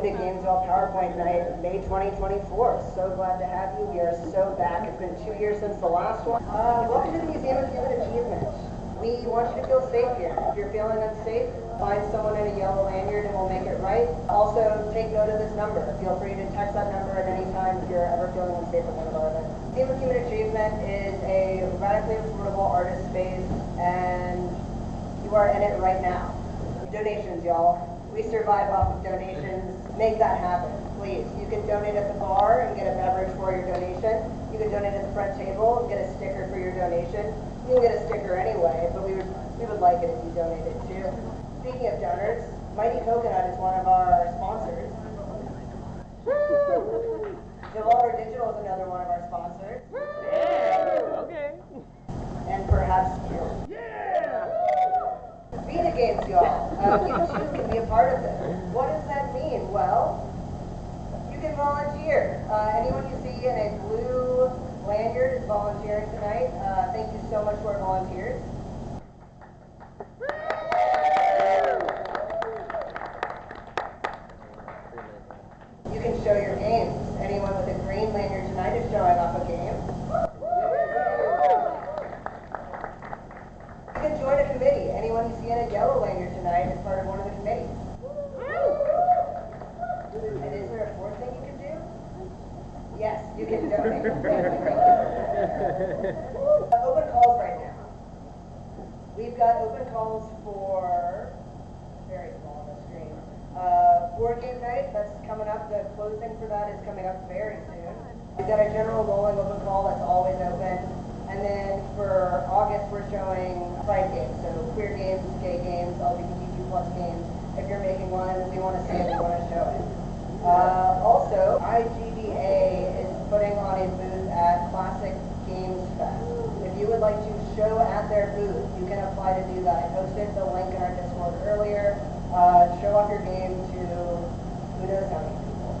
Big Games All PowerPoint Night, May 2024. So glad to have you. We are so back. It's been 2 years since the last one. Welcome to the Museum of Human Achievement. We want you to feel safe here. If you're feeling unsafe, find someone in a yellow lanyard and we'll make it right. Also, take note of this number. Feel free to text that number at any time if you're ever feeling unsafe at one of our events. Museum of Human Achievement is a radically affordable artist space, and you are in it right now. Donations, y'all. We survive off of donations. Make that happen, please. You can donate at the bar and get a beverage for your donation. You can donate at the front table and get a sticker for your donation. You can get a sticker anyway, but we would like it if you donated too. Speaking of donors, Mighty Coconut is one of our sponsors. Devolver Digital is another one of our sponsors. Yeah. Okay. And perhaps you. Yeah. BEANIE games, y'all. You too can be a part of this. What does that mean? Well, you can volunteer. Anyone you see in a blue lanyard is volunteering tonight. Thank you so much to our volunteers. You can show your games. Anyone with a green lanyard tonight is showing off a game. You can join a committee. Anyone you see in a yellow lanyard tonight is part of one of the committees. And is there a fourth thing you can do? Yes, you can donate. Open calls right now. We've got open calls for, very small on the screen, board game night. That's coming up. The closing for that is coming up very soon. We've got a general rolling open call that's always open. And then for August, we're showing pride games. So queer games, gay games, LGBTQ+ games. If you're making one, we want to see it, we want to show it. Also, IGDA is putting on a booth at Classic Games Fest. If you would like to show at their booth, you can apply to do that. I posted the link in our Discord earlier. Show off your game to who knows how many people.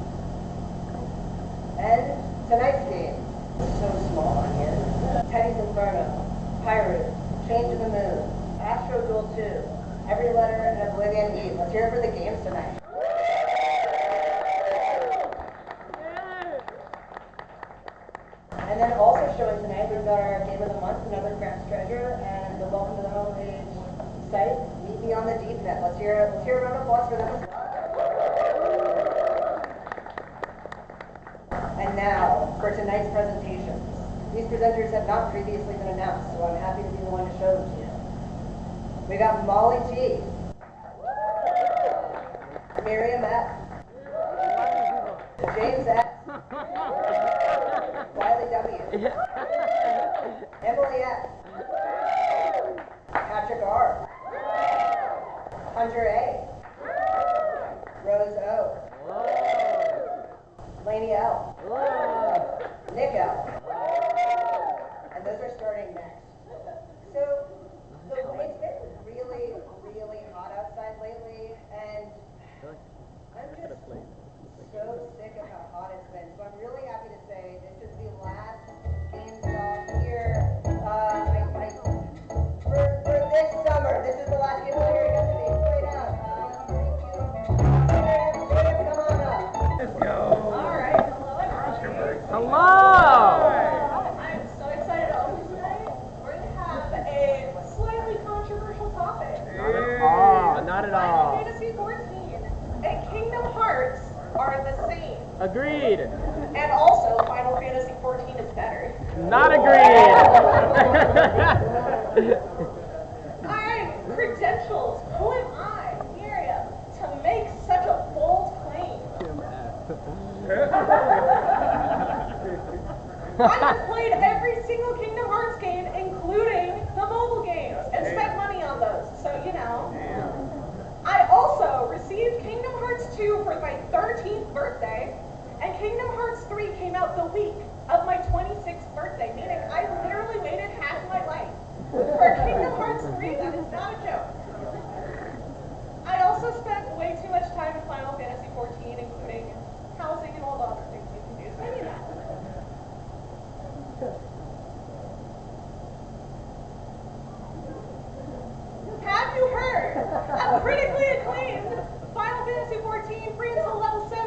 And tonight's game is so small on here. Teddy's Inferno, Hyrule, Change of the Moon, Astro Duel 2, Every Letter in Oblivion Eve. Let's hear it for the games tonight. And then also showing tonight, we've got our Game of the Month, another Craft's Treasure, and the Welcome to the Homepage site, Meet Me on the Deep Net. Let's hear a round of applause for them. And now, for tonight's presentations. These presenters have not previously been announced, so I'm happy to be the one to show them to you. We got Molly T. Myriam F. James S. Wiley W. Emily S. Patrick R. Hunter A. Rose O. Lainey L. Nick L. And those are starting next. So, it's been really, really hot outside lately, and I'm just so sick of how hot it's been. So I'm really happy to say this is the last Games Off here. For this summer, this is the last Games Off here. You have to be straight out. Thank you. Come on up. Let's go. All right. Hello. I'm so excited to open tonight. We're going to have a slightly controversial topic. Not at all. Not at Final all. Fantasy XIV and Kingdom Hearts are the same. Agreed. And also, Final Fantasy XIV is better. Not agreed. I'm credentials. Who am I, Myriam, to make such a bold claim? I've played every single Kingdom Hearts game, including the mobile games, and spent money on those, so you know. I also received Kingdom Hearts 2 for my 13th birthday, and Kingdom Hearts 3 came out the week of my 26th birthday, meaning I literally waited half my life for Kingdom Hearts 3. That is not a joke. I also spent way too much time in Final Fantasy XIV, including housing and all the other things you can do, so you know. Have you heard? A critically acclaimed Final Fantasy XIV free until level 7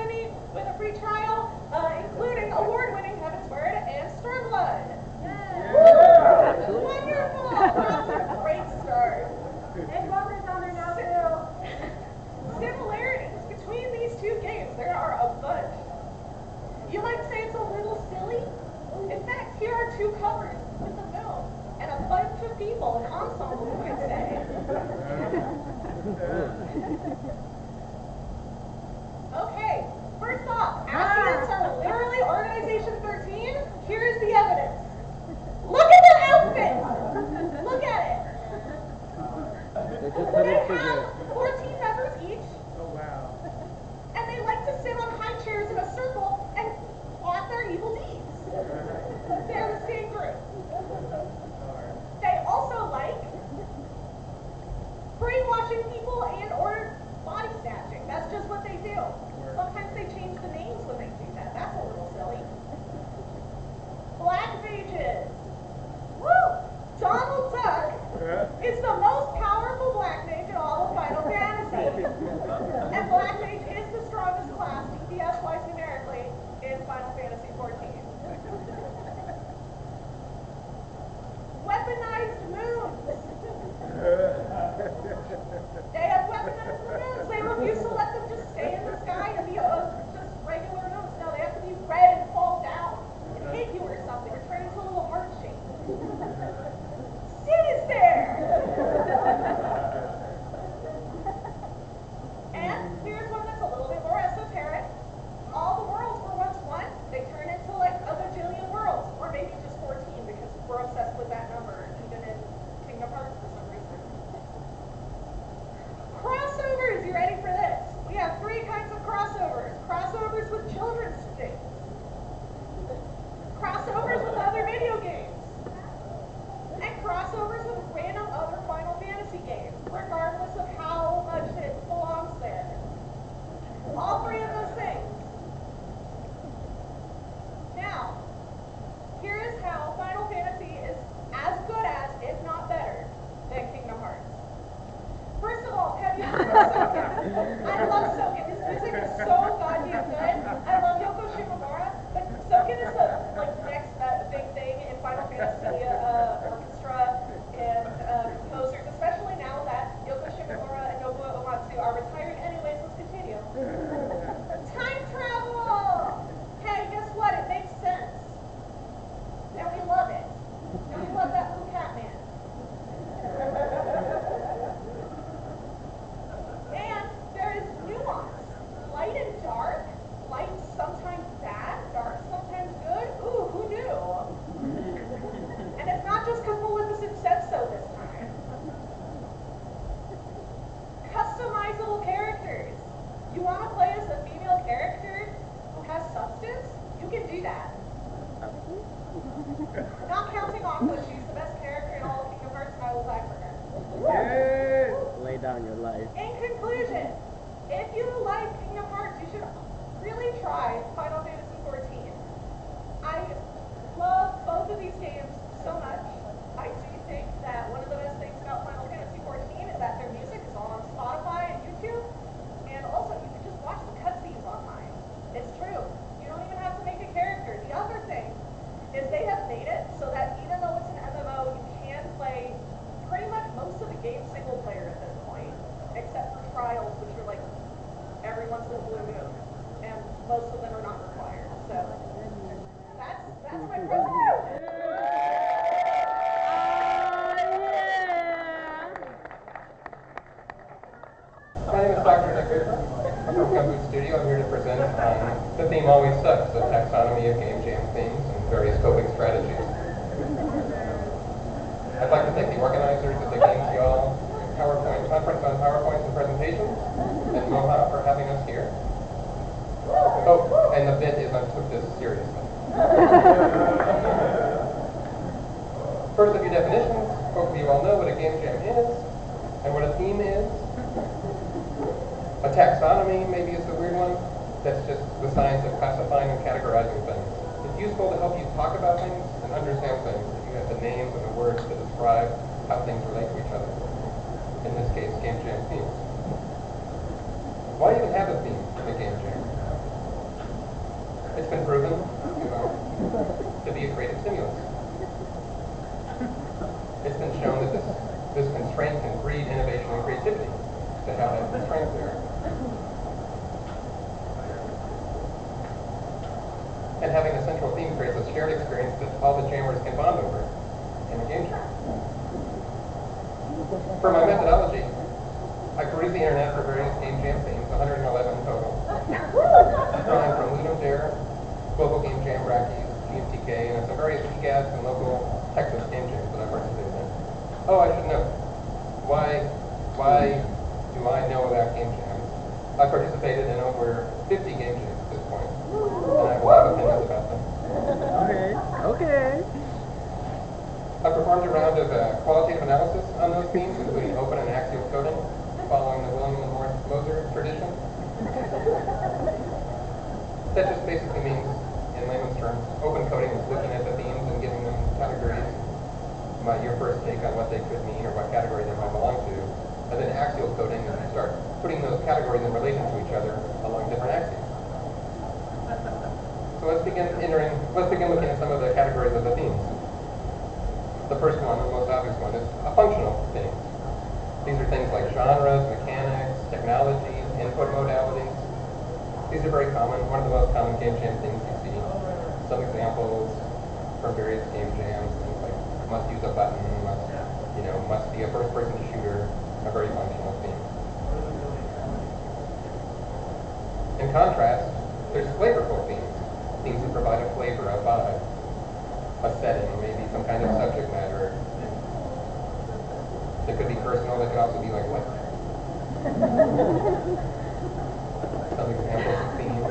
crossovers with children's things, crossovers with other video games, and crossovers with random other Final Fantasy games, regardless of how much it belongs there. All three of those things. Now, here is how Final Fantasy is as good as, if not better, than Kingdom Hearts. First of all, have you heard of Soken? I love Soken. His music is so goddamn good. I love Yoko Shimomura, but Soken is the next big thing in Final Fantasy orchestra and composers, especially now that Yoko Shimomura and Nobuo Uematsu are retiring anyways. Let's continue. Time travel! Hey, guess what? It makes sense. And we love it. And we love that blue cat man. And there is nuance. Light and dark. Light sometimes bad, dark sometimes good. Ooh, who knew? And it's not just because Maleficent said so this time. Customizable characters. You want to play as a female character who has substance? You can do that. Not counting Aqua, she's the best character in all of Kingdom Hearts, and I will die for her. Yeah. Lay down your life. In conclusion, if you like Kingdom Hearts, you should really try Final Fantasy XIV. I love both of these games so much. I do think that one of the best things about Final Fantasy XIV is that their music is all on Spotify and YouTube, and also you can just watch the cutscenes online. It's true. You don't even have to make a character. The other thing is they have made it so that even though it's an MMO, you can play pretty much most of the game single player at this point, except for trials, which are like every once in a blue moon, and most of them are not required. So that's my presentation. My name is Dr. Dicker from Coby Studio. I'm here to present the theme Always Sucks, a taxonomy of game jam themes and various coping strategies. I'd like to thank the organizers of the Games Y'all PowerPoint conference on PowerPoints and presentations, and Moha for having us here. Oh, and the bit is I took this seriously. First, a few definitions. Hopefully you all know what a game jam is and what a theme is. A taxonomy maybe is the weird one. That's just the science of classifying and categorizing things. It's useful to help you talk about things and understand things if you have the names and the words to describe how things relate to each other. In this case, game jam themes. Why even have a theme in a game jam? It's been proven to be a creative stimulus. It's been shown that this constraint can breed innovation and creativity to have that constraint there. And having a central theme creates a shared experience that all the jammers can bond over in a game jam. For my methodology, I perused the internet for various game jam themes, 111 total, drawing from Ludum Dare, Global Game Jam, Rockies, GMTK, and some various EGADs and local Texas game jams that I participated in. Oh, I should note, why do I know about game jams? I participated in over 50 game jams at this point, and I have a lot of opinions about them. Okay. I performed a round of qualitative analysis on those themes, including open and axial coding, following the William and Moser tradition. That just basically means, in layman's terms, open coding is looking at the themes and giving them categories, your first take on what they could mean or what category they might belong to. And then axial coding is you start putting those categories in relation to each other along different axes. So let's begin looking at some of the categories of the themes. The first one, the most obvious one, is a functional theme. These are things like genres, mechanics, technologies, input modalities. These are very common, one of the most common game jam things you see. Some examples from various game jams, things like must use a button, must be a first-person shooter, a very functional theme. In contrast, there's flavorful themes. Themes that provide a flavor, a vibe, a setting, maybe some kind of subject matter. It could be personal, it could also be like what? Some examples of themes.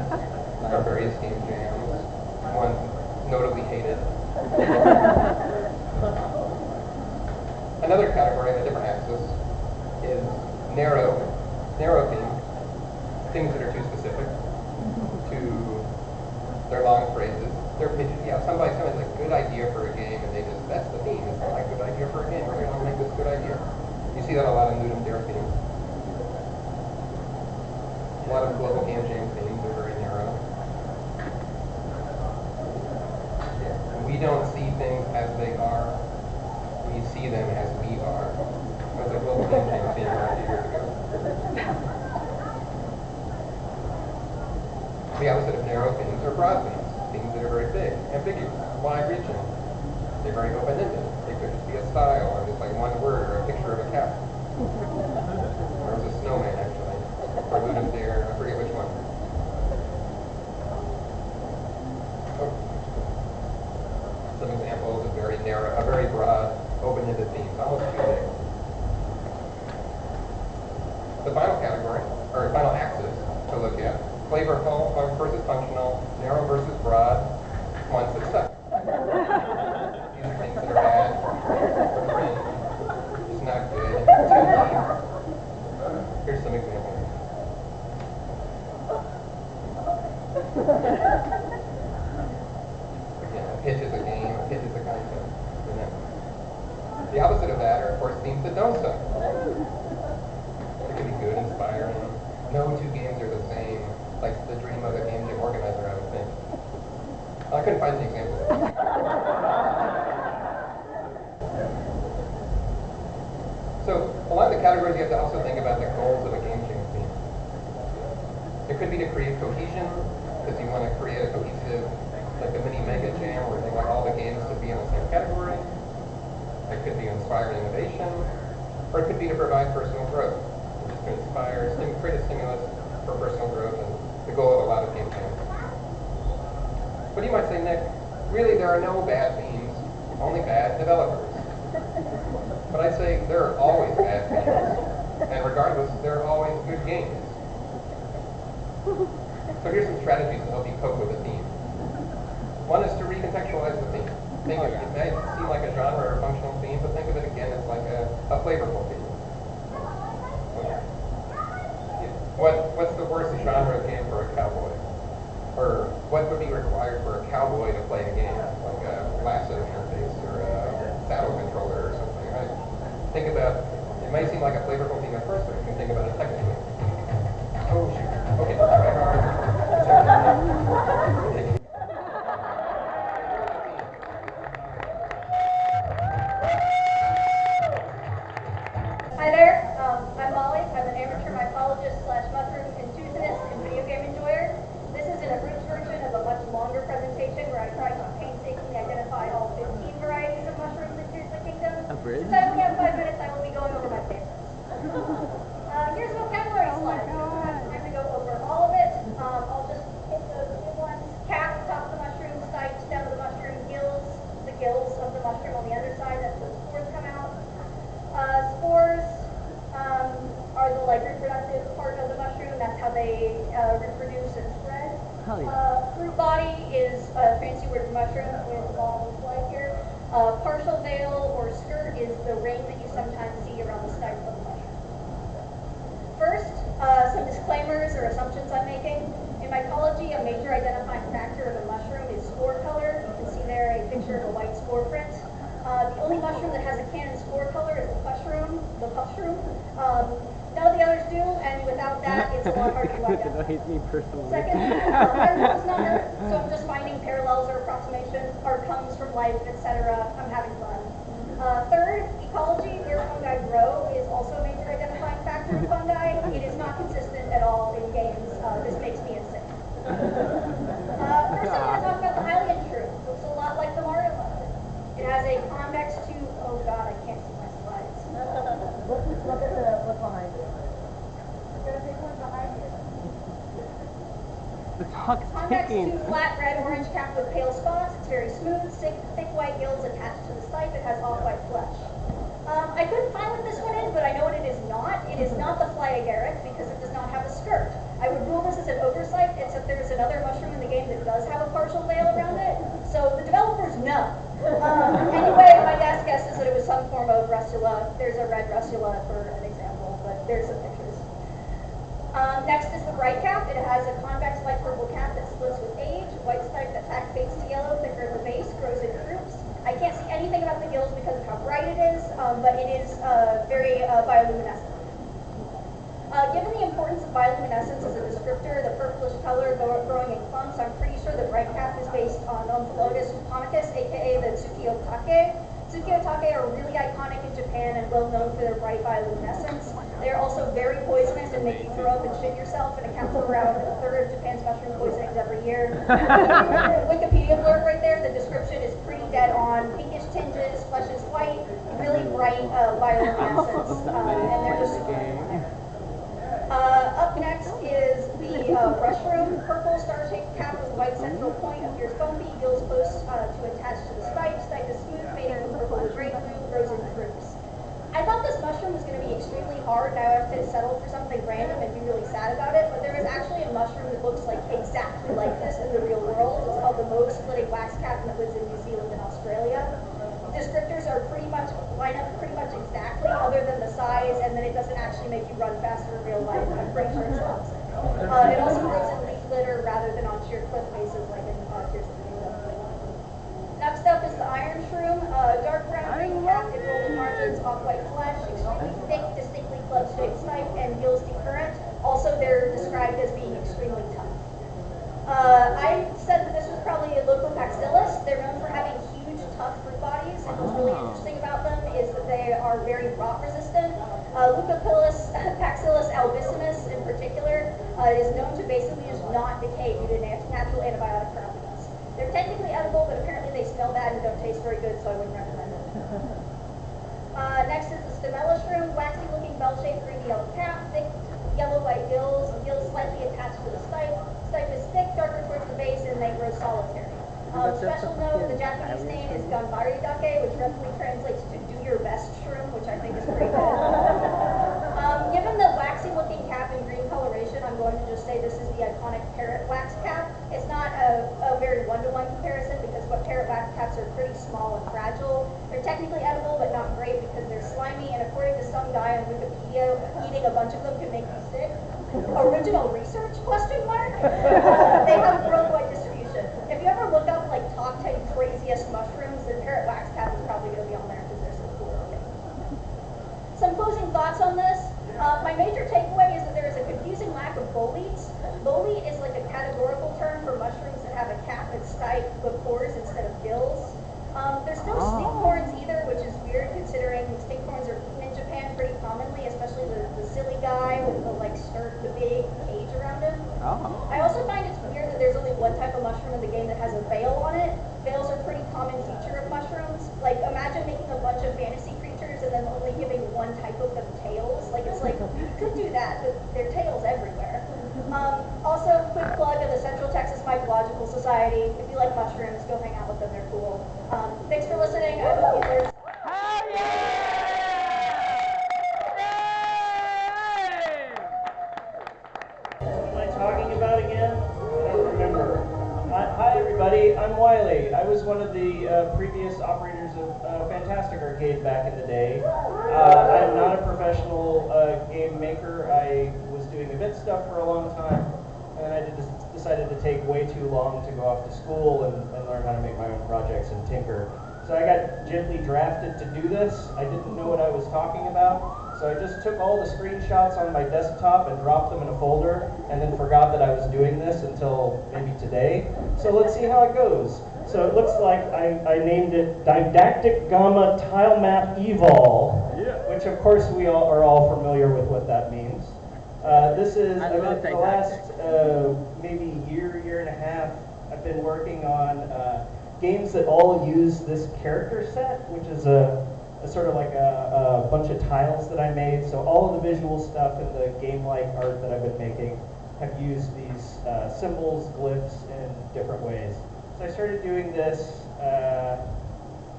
They're long phrases. They're pitches. Yeah, somebody's coming with a good idea for a game, and that's the theme. It's not a good idea for a game. We're going to make this good idea. You see that a lot in Ludum Dare themes. A lot of global game jam themes are very narrow. Yeah. We don't see things as they are. We see them as we are. That's a global game jam theme a few years ago. The opposite of narrow themes are broad themes. Themes that are very big, ambiguous, wide-reaching. They're very open-ended. They could just be a style, or just like one word, or a picture of a cat. Or it was a snowman, actually. Or Ludum Dare, I forget which one. Oh. Some examples of very narrow, very broad, open-ended themes, almost too big. The final category, or final axis to look at, flavorful versus functional, narrow versus broad, ones that suck. These are things that are bad, it's not good, too deep. Here's some examples. Again, a pitch is a game, a pitch is a concept. The opposite of that are, of course, themes that don't suck. It can be good, inspiring. No two games are the same. Like the dream of a game jam organizer, I would think. I couldn't find any examples. So, along the categories, you have to also think about the goals of a game jam theme. It could be to create cohesion, because you want to create a cohesive, like a mini mega jam, where they want all the games to be in the same category. It could be inspire innovation, or it could be to provide personal growth, just to inspire, create a stimulus for personal growth, and the goal of a lot of game jams. But you might say, Nick, really there are no bad themes, only bad developers. But I'd say there are always bad themes, and regardless, there are always good games. So here's some strategies to help you cope with a theme. One is to recontextualize the theme. Think of it. It may seem like a genre or functional theme, but think of it again as like a flavorful theme. What's the worst genre of game for a cowboy? Or what would be required for a cowboy to play a game? Like a lasso interface or a saddle controller or something, right? Think about, it may seem like a flavorful theme at first, but you can think about it technically. Oh shoot. Okay, try hard. Hi there, I'm Molly. I'm an amateur mycologist / mushroom enthusiast and video game enjoyer. This is an abridged version of a much longer presentation where I tried to painstakingly identify all 15 varieties of mushrooms in Tears of the Kingdom. Abridged? Since I only have 5 minutes, I will be going over my favorites. Here's a vocabulary slide. I don't have time to go over all of it. I'll just hit those big ones. Cap, top of the mushroom, site, stem of the mushroom, gills, the gills of the mushroom on the underside, that's where the spores come out. Spores are the reproductive part of the mushroom. That's how they reproduce and spread. Fruit body is a fancy word for mushroom with the ball on the slide here. Partial veil or skirt is the ring that you sometimes see around the stipe of the mushroom. First, some disclaimers or assumptions I'm making. In mycology, a major identifying factor of a mushroom is spore color. You can see there a picture of a white spore print. The only mushroom that has a canon spore color is the pushroom. None of the others do, and without that, it's a lot harder to identify. Me personally. Second, Hyrule is not Earth, so I'm just finding parallels or approximations, or comes from life, etc. I'm having fun. Third, ecology, where fungi grow, is also a major identifying factor of fungi. It is not consistent at all in games. This makes me insane. First, I want to talk about the Hylian shrew. Looks a lot like the Mario mushroom. It has a convex tube. Oh god, I can't see my slides. Look at what's behind it. There's a big one behind you. The clock's Convex ticking. tube, flat red orange cap with pale spots. It's very smooth, thick white gills attached to the stipe. It has off-white flesh. I couldn't find what this one is, but I know what it is not. It is not the fly agaric because it does not have a skirt. I would rule this as an oversight, except there's another mushroom in the game that does have a partial veil around it. So the developers know. Anyway, my best guess is that it was some form of russula. There's a red russula for an example, but there's some pictures. Next is the bright cap. It has a convex light purple cap that splits with age. White stipe bioluminescent. Given the importance of bioluminescence as a descriptor, the purplish color growing in clumps, I'm pretty sure that Brightcap is based on Omphalocus japonicus, aka the Tsukiotake. Tsukiotake are really iconic in Japan and well known for their bright bioluminescence. They are also very poisonous and make you throw up and shit yourself and account for around a third of Japan's mushroom poisonings every year. Wikipedia blurb right there, the description is pretty dead on. Pinkish tinges, flesh is white, really bright bioluminescence, and they're just super there. Up next is the brushroom. Purple star-shaped cap with white central point, appears foamy, gills close to attach to the stipe. Stipe is smooth, fading from purple to gray blue, grows in droops. I thought this mushroom was going to be extremely hard. Now I have to settle for something random and be really sad about it, but there is actually a mushroom that looks like exactly like this in the real world. It's called the mauve-splitting wax cap, and it lives in New Zealand and Australia. Descriptors are line up pretty much exactly, other than the size, and then it doesn't actually make you run faster in real life. I'm pretty sure it's toxic. It also grows in leaf litter rather than on sheer cliff faces like in Tears of the Kingdom. Next up is the iron shroom. Dark brown green cap, golden margins, off-white flesh, extremely thick, distinctly club-shaped stipe, and gills decurrent. Also, they're described as being extremely tough. I said that this was probably a local Paxillus. They're known for having huge, tough fruit bodies, and what's really interesting about them is that they are very rot resistant. Leucopilus, Paxillus albissimus in particular, is known to basically just not decay due to natural antibiotic properties. They're technically edible, but apparently they smell bad and don't taste very good, so I wouldn't recommend it. Next is the stemella shroom, waxy-looking bell-shaped green-yellow cap, thick yellow-white gills slightly attached to the stipe. Stipe is thick, darker towards the base, and they grow solitary. Special note, the Japanese name is Ganbaridake, which roughly translates to do your best shroom, which I think is pretty good. Given the waxy-looking cap and green coloration, I'm going to just say this is the iconic parrot wax cap. It's not a very one-to-one comparison because parrot wax caps are pretty small and fragile. They're technically edible, but not great because they're slimy, and according to some guy on Wikipedia, eating a bunch of them can make you sick. Original research, question mark? They have worldwide distribution. If you ever look up like top 10 craziest mushrooms, then parrot wax cap is probably going to be on there because they're so cool looking. Some closing thoughts on this. My major takeaway is that there is a confusing lack of boletes. Bolete is like a categorical term for mushrooms that have a cap and stipe with pores instead of gills. There's no stinkhorns either, which is weird considering stinkhorns are eaten in Japan pretty commonly, especially the silly guy with the like skirt, the big cage around him. I also find it's weird that there's only one type of mushroom in the game that has a veil on it. Veils are a pretty common feature of mushrooms. Like imagine making a bunch of fantasy creatures and then only giving one type of them tails. Like it's like, you could do that, but there are tails everywhere. Also, quick plug of the Central Texas Mycological Society. If you like mushrooms, go hang out with them, they're cool. Thanks for listening. I hope you learned. What am I talking about again? I don't remember. Hi everybody, I'm Wiley. I was one of the previous operators of Fantastic Arcade back in the day. I'm not a professional game maker. I was doing event stuff for a long time, and I decided to take way too long to go off to school and learn how to make my own projects and tinker. So I got gently drafted to do this. I didn't know what I was talking about, so I just took all the screenshots on my desktop and dropped them in a folder, and then forgot that I was doing this until maybe today. So let's see how it goes. So it looks like I named it Didactic GAMA TILEMAP EVOL, which of course we are all familiar with what that means. This is, the last maybe year and a half, I've been working on games that all use this character set, which is a sort of like a bunch of tiles that I made. So all of the visual stuff and the game-like art that I've been making have used these symbols, glyphs in different ways. So I started doing this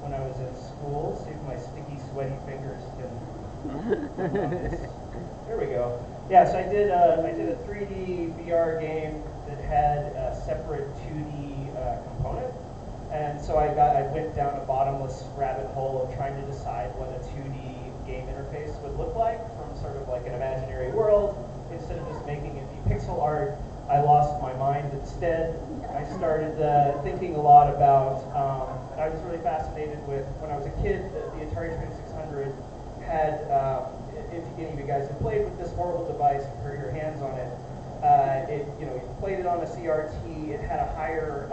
when I was in school. See if my sticky, sweaty fingers can. There we go. Yeah, so I did a 3D VR game that had a separate 2D component. And so I went down a bottomless rabbit hole of trying to decide what a 2D game interface would look like from sort of like an imaginary world. Instead of just making it be pixel art, I lost my mind instead. I started thinking a lot about, I was really fascinated with, when I was a kid, the Atari 2600 had, if any of you guys have played with this horrible device and hurt your hands on it, you played it on a CRT. It had a higher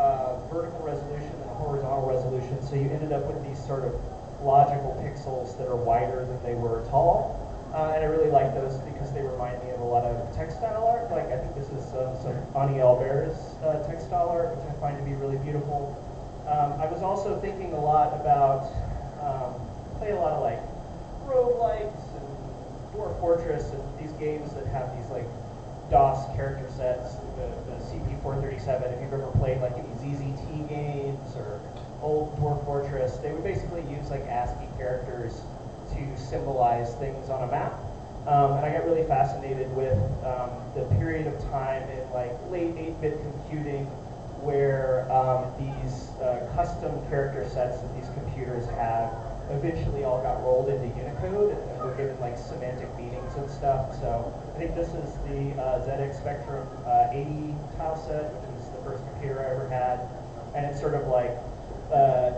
vertical resolution than a horizontal resolution, so you ended up with these sort of logical pixels that are wider than they were tall. And I really like those because they remind me of a lot of textile art. Like, I think this is some Ani Albert's textile art, which I find to be really beautiful. I was also thinking a lot about, play a lot of like roguelikes and Dwarf Fortress and these games that have these like DOS character sets, the CP437. If you've ever played like any ZZT games or old Dwarf Fortress, they would basically use like ASCII characters to symbolize things on a map. And I got really fascinated with the period of time in like late 8-bit computing where these custom character sets that these computers have eventually all got rolled into Unicode and were given like semantic meanings and stuff. So I think this is the ZX Spectrum 80 tile set, which is the first computer I ever had. And it sort of like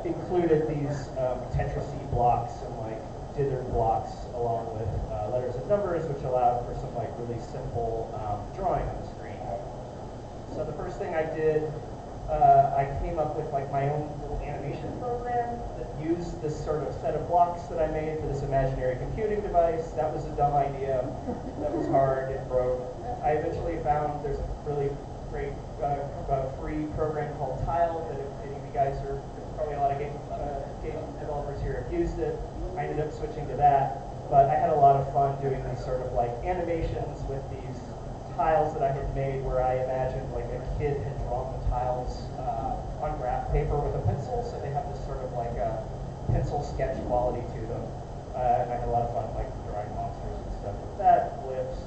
included these Tetris blocks and like dither blocks along with letters and numbers, which allowed for some like really simple drawing on the screen. So the first thing I did, I came up with like my own little animation program that used this sort of set of blocks that I made for this imaginary computing device. That was a dumb idea. That was hard. It broke. I eventually found there's a really great free program called Tile that if any of you guys are, probably a lot of game developers here have used it. I ended up switching to that, but I had a lot of fun doing these sort of like animations with these tiles that I had made where I imagined like a kid had drawn the tiles on graph paper with a pencil, so they have this sort of like a pencil sketch quality to them. And I had a lot of fun like drawing monsters and stuff with that, glyphs.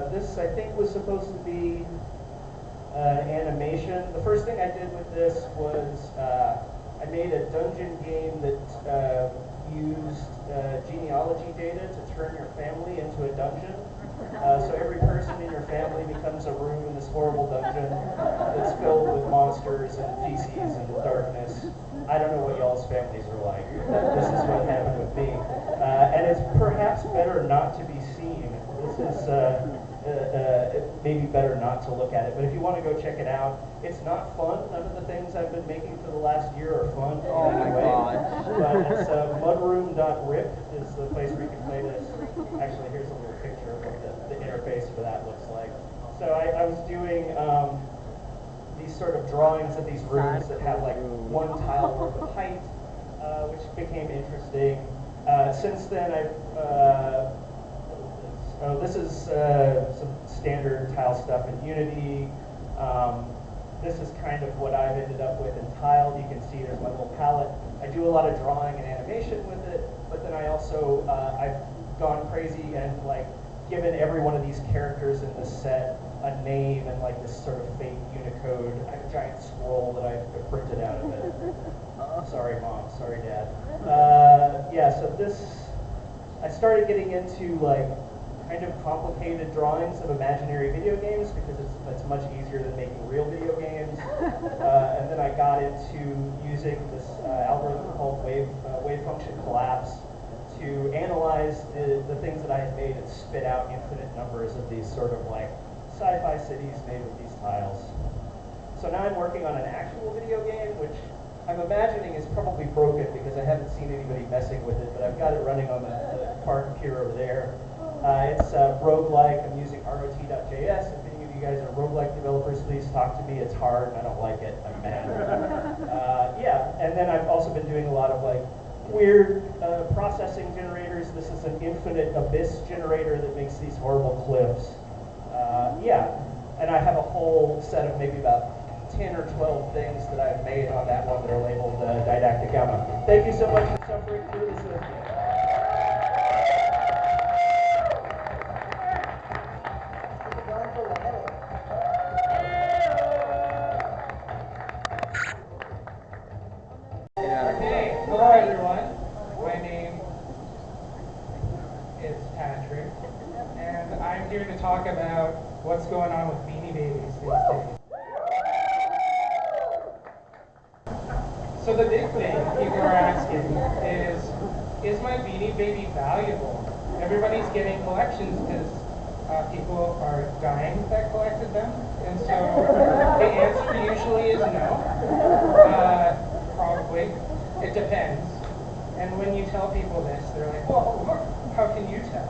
This I think was supposed to be an animation. The first thing I did with this was I made a dungeon game that used genealogy data to turn your family into a dungeon. So every person in your family becomes a room in this horrible dungeon that's filled with monsters and feces and darkness. I don't know what y'all's families are like. This is what happened with me. And it's perhaps better not to be seen. This is it may be better not to look at it, but if you want to go check it out, it's not fun. None of the things I've been making for the last year are fun. Oh my gosh. But it's mudroom.rip is the place where you can play this. Actually, here's a little picture of what the interface for that looks like. So I was doing these sort of drawings of these rooms that have like one tile worth of height, which became interesting. Since then, this is some standard tile stuff in Unity. This is kind of what I've ended up with in Tile. You can see there's my little palette. I do a lot of drawing and animation with it, but then I also, I've gone crazy and like given every one of these characters in this set a name and like this sort of fake Unicode. I have a giant scroll that I've printed out of it. Sorry, Mom. Sorry, Dad. Yeah, so this, I started getting into like kind of complicated drawings of imaginary video games because it's much easier than making real video games. And then I got into using this algorithm called wave function collapse to analyze the things that I had made and spit out infinite numbers of these sort of like sci-fi cities made with these tiles. So now I'm working on an actual video game, which I'm imagining is probably broken because I haven't seen anybody messing with it, but I've got it running on the car computer over there. It's roguelike. I'm using ROT.js. If any of you guys are roguelike developers, please talk to me. It's hard. I don't like it. I'm mad. Yeah, and then I've also been doing a lot of like weird processing generators. This is an infinite abyss generator that makes these horrible cliffs. Yeah, and I have a whole set of maybe about 10 or 12 things that I've made on that one that are labeled DIDAKTIK GAMA. Thank you so much for suffering through this with me. Hey, hello everyone. My name is Patrick, and I'm here to talk about what's going on with Beanie Babies these days. So the big thing people are asking is, is my Beanie Baby valuable? Everybody's getting collections because people are dying that collected them. And so the answer usually is no. Probably. It depends. And when you tell people this, they're like, well, how can you tell?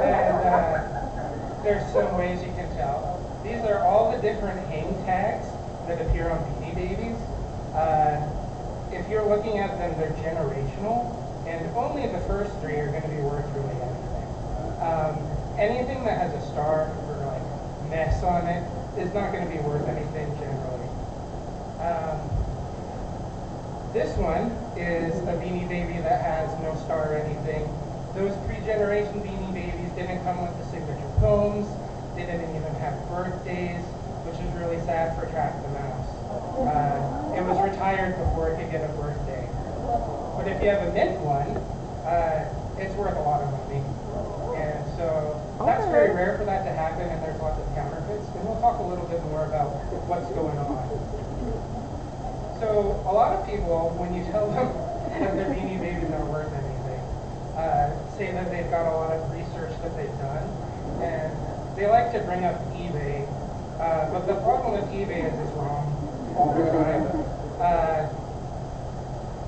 And there's some ways you can tell. These are all the different hang tags that appear on Beanie Babies. If you're looking at them, they're generational, and only the first 3 are going to be worth really anything. Anything that has a star or like mess on it is not going to be worth anything generally. This one is a Beanie Baby that has no star or anything. Those pre-generation Beanie Babies didn't come with the signature poems. They didn't even have birthdays, which is really sad for Track the Mouse. It was retired before it could get a birthday. But if you have a mint one, it's worth a lot of money. And so that's very rare for that to happen, and there's lots of counterfeits. And we'll talk a little bit more about what's going on. So a lot of people, when you tell them that their Beanie Babies aren't worth anything, say that they've got a lot of research that they've done, and they like to bring up eBay, but the problem with eBay is it's wrong all the time.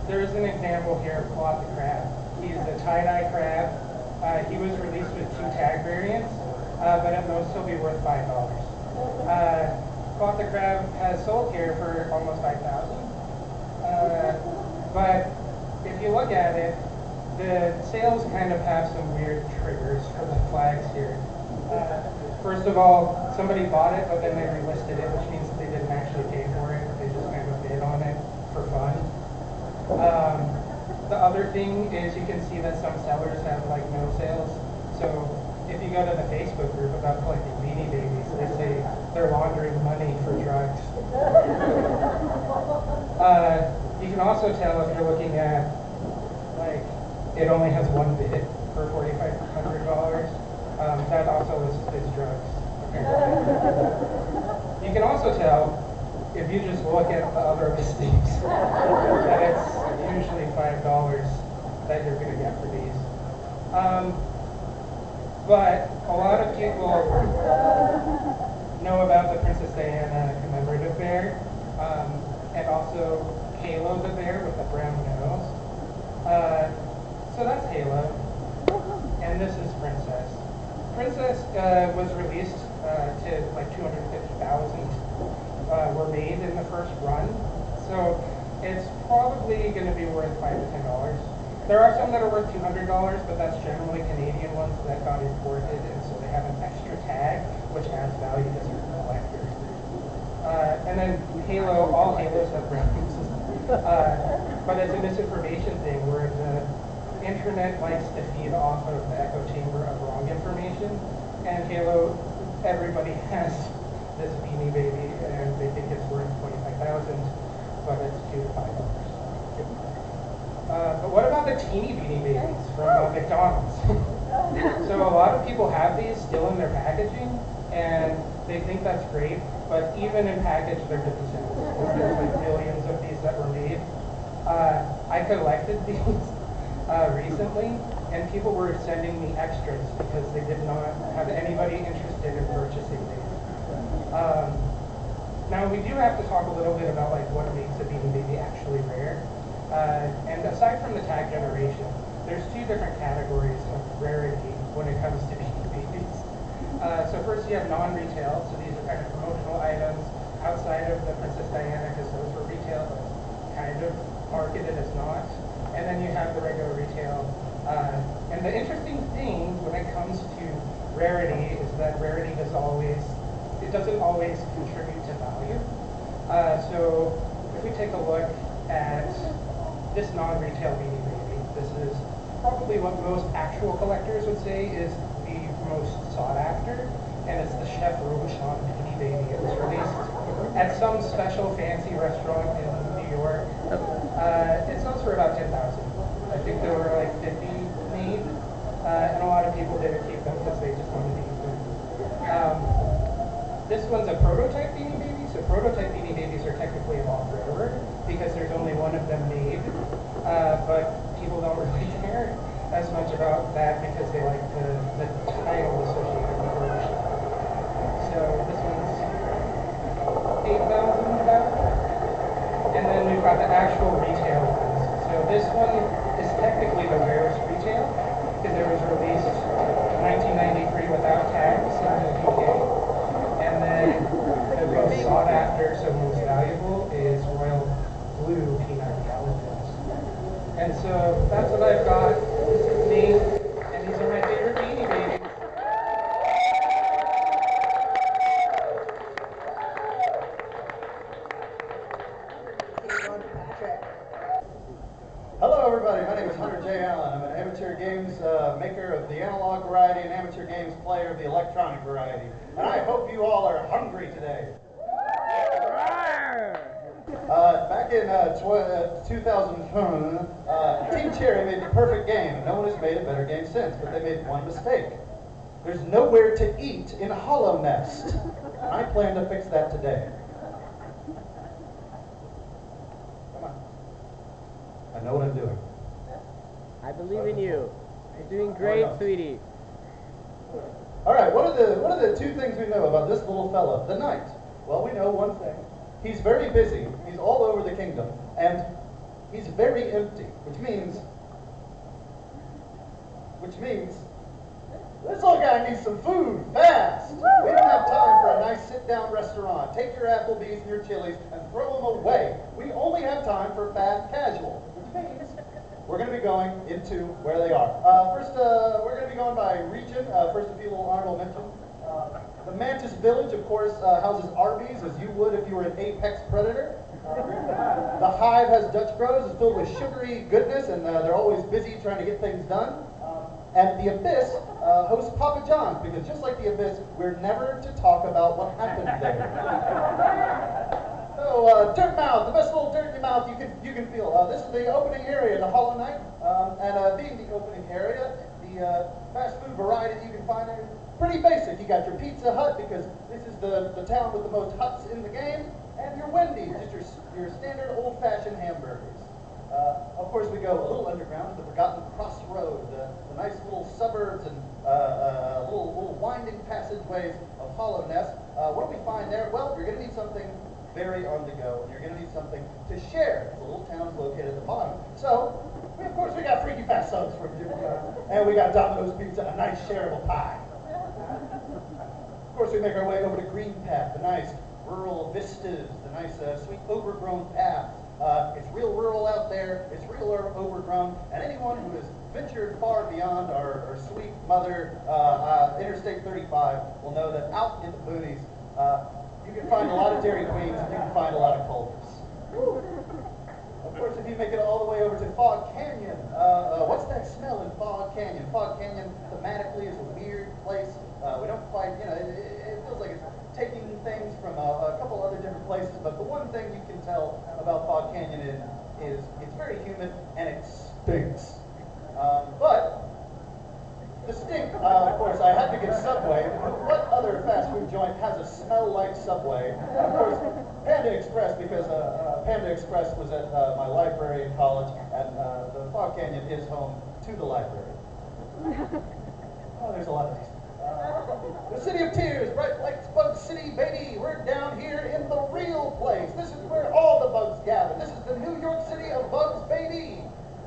There's an example here of Plot the Crab. He's a tie-dye crab. He was released with 2 tag variants, but at most he'll be worth $5. Plot the Crab has sold here for almost $5,000. But if you look at it, the sales kind of have some weird triggers for the flags here. First of all, somebody bought it, but then they relisted it, which means that they didn't actually pay for it. They just kind of bid on it for fun. The other thing is you can see that some sellers have like no sales. So if you go to the Facebook group about collecting Beanie Babies, they say they're laundering money for drugs. You can also tell if you're looking at, like, it only has 1 bid for $4,500. That also is drugs. You can also tell if you just look at the other listings that it's usually $5 that you're going to get for these. But a lot of people know about the Princess Diana commemorative bear, and also Hallow the bear with the brown nose. So that's Hallow, and this is Princess. Princess was released to like 250,000 were made in the first run, so it's probably going to be worth $5 to $10. There are some that are worth $200, but that's generally Canadian ones that got imported, and so they have an extra tag, which adds value to certain collectors. And then Hallow, all Hallows have brown noses. But it's a misinformation thing where the internet likes to feed off of the echo chamber of wrong information, and Hallow, everybody has this Beanie Baby, and they think it's worth $25,000, but it's $2 to $5. But what about the teeny Beanie Babies from McDonald's? So a lot of people have these still in their packaging, and they think that's great, but even in package, they're 50 cents. There's like millions of these that were made. I collected these recently, and people were sending me extras because they did not have anybody interested in purchasing these. Now we do have to talk a little bit about like what makes a Beanie Baby actually rare. And aside from the tag generation, there's 2 different categories of rarity when it comes to Beanie Babies. So first you have non-retail, so these are kind of promotional items outside of the Princess Diana, because those were retail, but kind of marketed as not. And then you have the regular retail. And the interesting thing when it comes to rarity is that rarity doesn't always contribute to value. So if we take a look at this non-retail Beanie Baby, this is probably what most actual collectors would say is the most sought after, and it's the Chef Robuchon Beanie Baby. It was released at some special fancy restaurant in New York. It sells for about $10,000. I think there were like 50 made, and a lot of people didn't keep them because they just wanted to eat them. This one's a prototype Beanie Baby, so prototype Beanie Babies are technically a lot rarer because there's only one of them made, but people don't really care as much about that because they like the title associated with the worship. So this one's 8,000 about. And then we've got the actual retail ones. So this one is technically the rarest retail because it was released 1993 without tags in the UK. And then the most sought after, so most valuable, is royal blue peanut gallic. And so that's what I've got. This is me, and these are my favorite Beanie Babies. Hello everybody, my name is Hunter J. Allen. I'm an amateur games maker of the analog variety and amateur games player of the electronic variety. And I hope you all are hungry today. Back in 2000, Team Cherry made the perfect game, and no one has made a better game since, but they made one mistake. There's nowhere to eat in Hallownest. I plan to fix that today. Come on. I know what I'm doing. I believe in you. You're doing great, sweetie. All right, what are the two things we know about this little fella? The knight. Well, we know one thing. He's very busy. He's all over the kingdom, and he's very empty, which means this little guy needs some food fast. We don't have time for a nice sit-down restaurant. Take your Applebee's and your Chili's and throw them away. We only have time for fast casual, which means we're going to be going into where they are. First, we're going to be going by region. First, a few little honorable mentions. The Mantis Village, of course, houses Arby's, as you would if you were an apex predator. The Hive has Dutch Bros. It's filled with sugary goodness, and they're always busy trying to get things done. And the Abyss hosts Papa John's, because just like the Abyss, we're never to talk about what happened there. So, dirt mouth, the best little dirt in your mouth you can feel. This is the opening area, the Hollow Knight, and being the opening area, the fast food variety that you can find there. Pretty basic. You got your Pizza Hut, because this is the town with the most huts in the game, and your Wendy's, just your standard old-fashioned hamburgers. Of course, we go a little underground to the Forgotten Crossroad, the nice little suburbs and little winding passageways of Hallownest. What do we find there? Well, you're going to need something very on the go, and you're going to need something to share. The little town is located at the bottom. So, of course, we got Freaky Fat Subs from Jimmy John's, and we got Domino's Pizza, a nice shareable pie. Of course, we make our way over to Green Path, the nice rural vistas, the nice sweet overgrown paths. It's real rural out there, it's real overgrown, and anyone who has ventured far beyond our sweet mother, Interstate 35, will know that out in the boonies, you can find a lot of Dairy Queens, and you can find a lot of Culvers. Of course, if you make it all the way over to Fog Canyon, what's that smell in Fog Canyon? Fog Canyon, thematically, is a weird place. We don't quite, it feels like it's taking things from a couple other different places, but the one thing you can tell about Fog Canyon is it's very humid and it stinks. But the stink, of course, I had to get Subway. What other fast food joint has a smell like Subway? And of course, Panda Express, because Panda Express was at my library in college, and the Fog Canyon is home to the library. Oh, there's a lot of these. The City of Tears, Bright Lights Bug City, baby. We're down here in the real place. This is where all the bugs gather. This is the New York City of bugs, baby.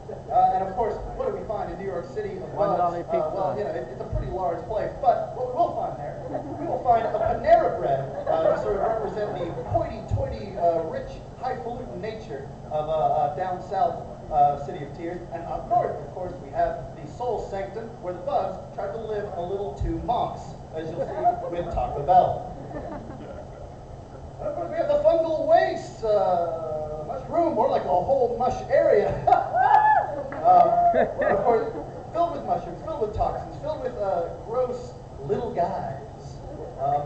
And of course, what do we find in New York City of bugs? Well, it's a pretty large place, but what we will find there, we will find a Panera Bread to sort of represent the hoity-toity, rich, highfalutin nature of down south City of Tears. And up north, of course, we have the Soul Sanctum, where the bugs try to live a little too moss, as you'll see with Taco Bell. And of course, we have the fungal waste, mushroom, more like a whole mush area. Of course, filled with mushrooms, filled with toxins, filled with gross little guys.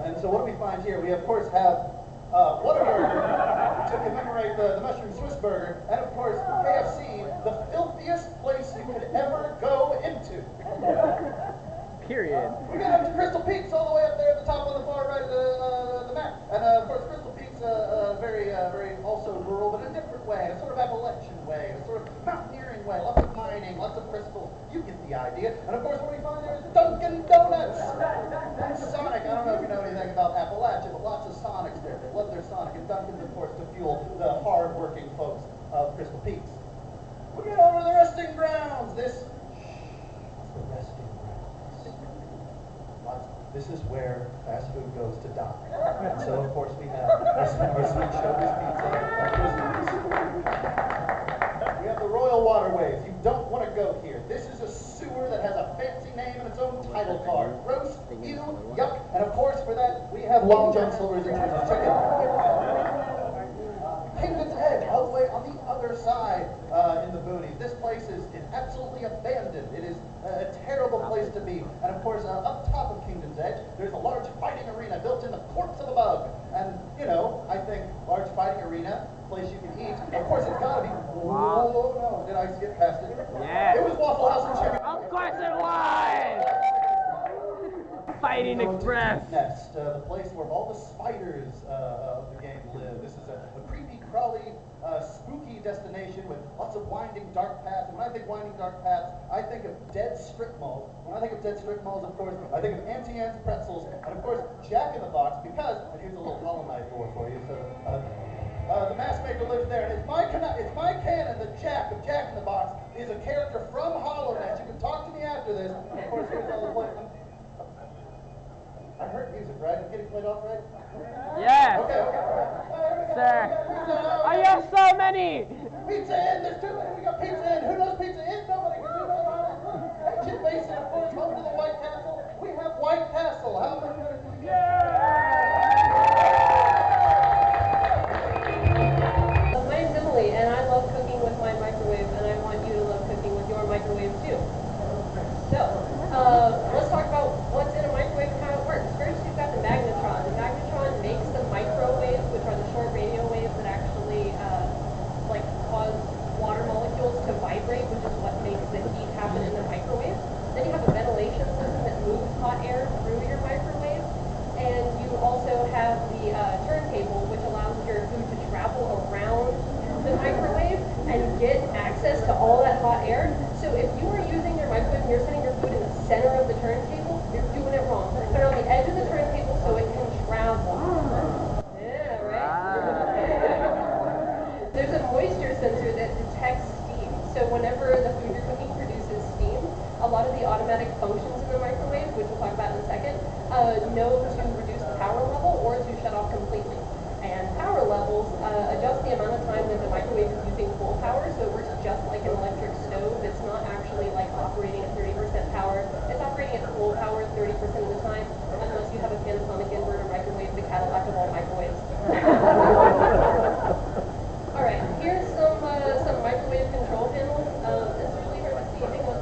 And so what do we find here? We, of course, have Whataburger to commemorate the mushroom Swiss burger, and of course, KFC, the filthiest place you could ever go into. Period. We got up to Crystal Peaks, all the way up there at the top on the far right of the map. And of course, Crystal Peaks, very also rural, but in a different way, a sort of Appalachian way, a sort of mountaineering way, lots of mine of crystals. You get the idea. And of course, what we find there is Dunkin' Donuts. Sonic, I don't know if you know anything about Appalachia, but lots of Sonics there. They love their Sonic. And Dunkin's, of course, to fuel the hard-working folks of Crystal Peaks. We get over to the resting grounds. This is the resting grounds. This is where fast food goes to die. And so, of course, we have our sweet showbiz pizza. We have the Royal Waterways. You don't want to go here. This is a sewer that has a fancy name and its own title card. Gross, ew, yuck. And of course, for that, we have Long John Silver's and Church's Chicken. Kingdom's Edge, all the way on the other side in the boonies. This place is absolutely abandoned. It is a terrible place to be. And of course, up top of Kingdom's Edge, there's a large fighting arena built in the corpse of a bug. And, you know, I think large fighting arena, place you can eat. Of course, it's got to be. Oh, no. Did I skip past it? Yeah. It was Waffle House and Chicken. Of course it was! Fighting Express. Nest, the place where all the spiders of the game live. This is a creepy, crawly, spooky destination with lots of winding dark paths. And when I think winding dark paths, I think of dead strip malls. When I think of dead strip malls, of course, I think of Auntie Anne's pretzels, and of course, Jack in the Box, because, and here's a little Hollow Knight lore for you, so, the mask maker lives there, and it's my canon that Jack of Jack in the Box is a character from Hallownest. You can talk to me after this. Of course, here's all the play. I heard music, right? I'm getting played off, right? Yes. Okay. Sir. I have so many. Pizza Inn, there's too many. We got Pizza Inn. Who knows Pizza Inn? Nobody, because who knows how to Ancient Basin, of course, home to the White Castle. We have White Castle. How many minutes do we get? My name's Emily, and I love cooking with my microwave, and I want you to love cooking with your microwave too. So, let's talk about what's in a microwave and how it works. First, you've got the magnetron. The magnetron makes the microwaves, which are the short radio waves that actually cause water molecules to vibrate, which is what makes the heat happen in the microwave. Then you have a ventilation system that moves hot air through your microwave, and you also have the turntable, which allows your food to travel around the microwave and get access to all that hot air. So if you are using your microwave and you're setting your food in the center of the turntable, you're doing it wrong. Put it on the edge of the turntable so it can travel. Yeah, right? There's a moisture sensor that detects steam. So whenever the food you're cooking produces steam, a lot of the automatic functions in the microwave, which we'll talk about in a second, know to reduce the power level or to shut off completely. And power levels adjust the amount of time that the microwave is using full power, so it works just like an electric stove. It's not actually like operating at 30% power. It's operating at full power 30% of the time, unless you have a Panasonic inverter microwave, the Cadillac of all microwaves. All right, here's some microwave control panels. It's really hard to see. Hang on.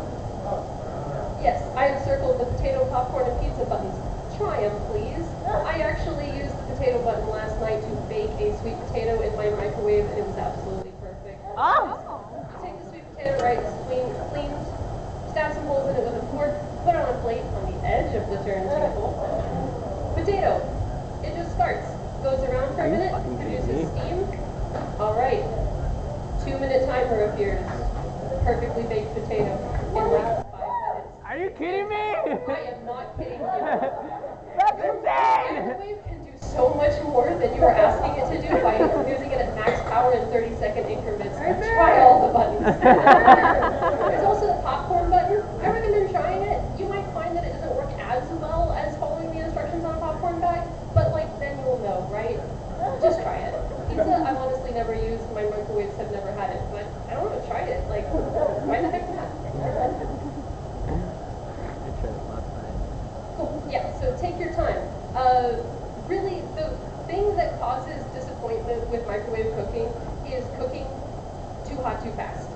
Yes, I have circled the potato, popcorn, and pizza buttons. Try them, please. I actually used the potato button last night to bake a sweet potato in my microwave, and it was absolutely perfect. Oh. You take the sweet potato, right, cleaned, stab some holes in it with a fork, put it on a plate on the edge of the turntable. Potato. It just starts. Goes around for a minute, produces steam. All right. 2-minute timer appears. Perfectly baked potato in like 5 minutes. Are you kidding me? I am not kidding you. That's insane! Microwave can do so much more than you are asking it to do by using it at max power in 30-second increments. Try all the buttons. There's also the popcorn button. I recommend trying it. You might find that it doesn't work as well as following the instructions on a popcorn bag, but then you'll know, right? Just try it. Pizza, I've honestly never used. My microwaves have never had it, but I don't want to try it. Why the heck not? Cool. Yeah, so take your time. Really, the thing that causes disappointment with microwave cooking is cooking too hot too fast.